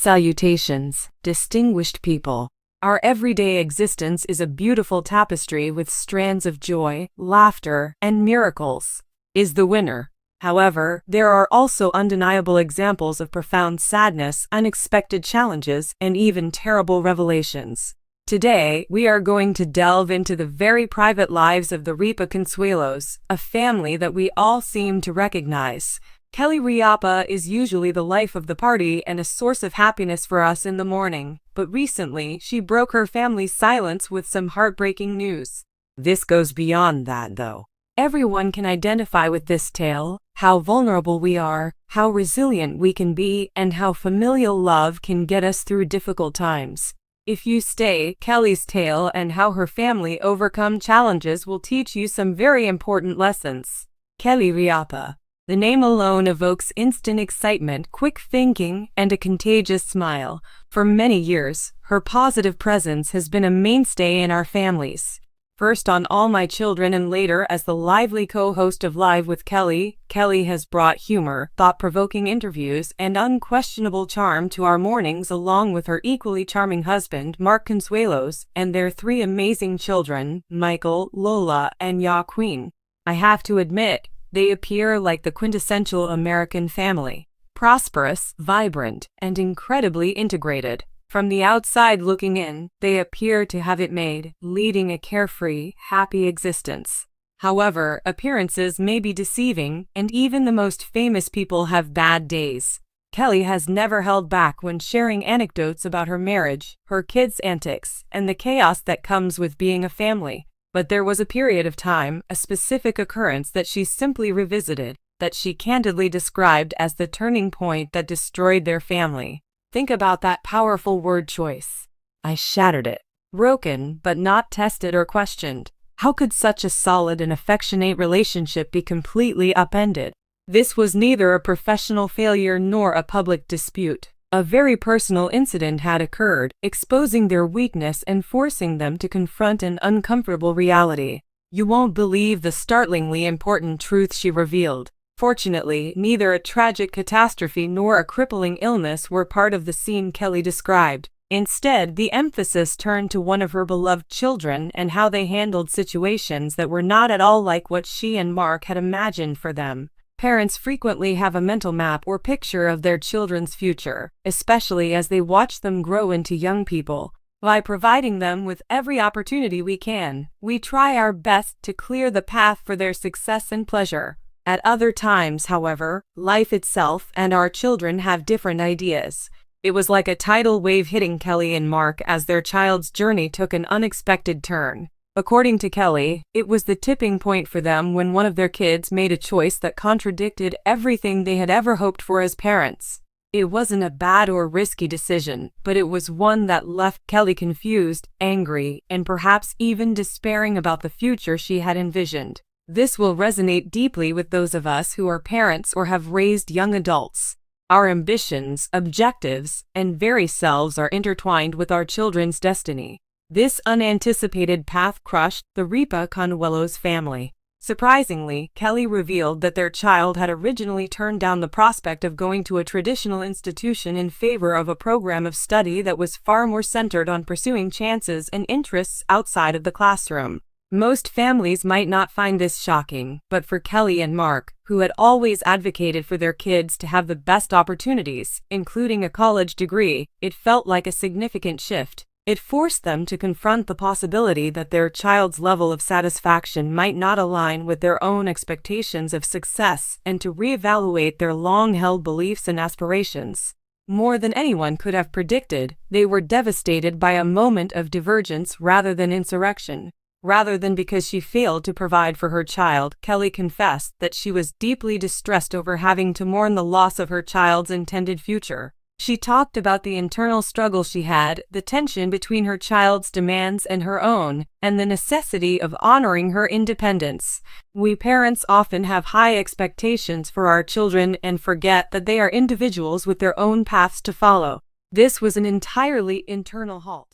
Salutations, distinguished people. Our everyday existence is a beautiful tapestry with strands of joy, laughter, and miracles. Is the winner. However, there are also undeniable examples of profound sadness, unexpected challenges, and even terrible revelations. Today, we are going to delve into the very private lives of the Ripa Consuelos, a family that we all seem to recognize. Kelly Ripa is usually the life of the party and a source of happiness for us in the morning, but recently she broke her family's silence with some heartbreaking news. This goes beyond that, though. Everyone can identify with this tale, how vulnerable we are, how resilient we can be, and how familial love can get us through difficult times. If you stay, Kelly's tale and how her family overcome challenges will teach you some very important lessons. Kelly Ripa. The name alone evokes instant excitement, quick thinking, and a contagious smile. For many years, her positive presence has been a mainstay in our families. First on All My Children and later as the lively co-host of Live with Kelly, Kelly has brought humor, thought-provoking interviews, and unquestionable charm to our mornings along with her equally charming husband, Mark Consuelos, and their three amazing children, Michael, Lola, and Joaquin. I have to admit, they appear like the quintessential American family. Prosperous, vibrant, and incredibly integrated. From the outside looking in, they appear to have it made, leading a carefree, happy existence. However, appearances may be deceiving, and even the most famous people have bad days. Kelly has never held back when sharing anecdotes about her marriage, her kids' antics, and the chaos that comes with being a family. But there was a period of time, a specific occurrence that she simply revisited, that she candidly described as the turning point that destroyed their family. Think about that powerful word choice. I shattered it. Broken, but not tested or questioned. How could such a solid and affectionate relationship be completely upended? This was neither a professional failure nor a public dispute. A very personal incident had occurred, exposing their weakness and forcing them to confront an uncomfortable reality. You won't believe the startlingly important truth she revealed. Fortunately, neither a tragic catastrophe nor a crippling illness were part of the scene Kelly described. Instead, the emphasis turned to one of her beloved children and how they handled situations that were not at all like what she and Mark had imagined for them. Parents frequently have a mental map or picture of their children's future, especially as they watch them grow into young people. By providing them with every opportunity we can, we try our best to clear the path for their success and pleasure. At other times, however, life itself and our children have different ideas. It was like a tidal wave hitting Kelly and Mark as their child's journey took an unexpected turn. According to Kelly, it was the tipping point for them when one of their kids made a choice that contradicted everything they had ever hoped for as parents. It wasn't a bad or risky decision, but it was one that left Kelly confused, angry, and perhaps even despairing about the future she had envisioned. This will resonate deeply with those of us who are parents or have raised young adults. Our ambitions, objectives, and very selves are intertwined with our children's destiny. This unanticipated path crushed the Ripa Consuelos family. Surprisingly, Kelly revealed that their child had originally turned down the prospect of going to a traditional institution in favor of a program of study that was far more centered on pursuing chances and interests outside of the classroom. Most families might not find this shocking, but for Kelly and Mark, who had always advocated for their kids to have the best opportunities, including a college degree, it felt like a significant shift. It forced them to confront the possibility that their child's level of satisfaction might not align with their own expectations of success and to reevaluate their long-held beliefs and aspirations. More than anyone could have predicted, they were devastated by a moment of divergence rather than insurrection. Rather than because she failed to provide for her child, Kelly confessed that she was deeply distressed over having to mourn the loss of her child's intended future. She talked about the internal struggle she had, the tension between her child's demands and her own, and the necessity of honoring her independence. We parents often have high expectations for our children and forget that they are individuals with their own paths to follow. This was an entirely internal halt.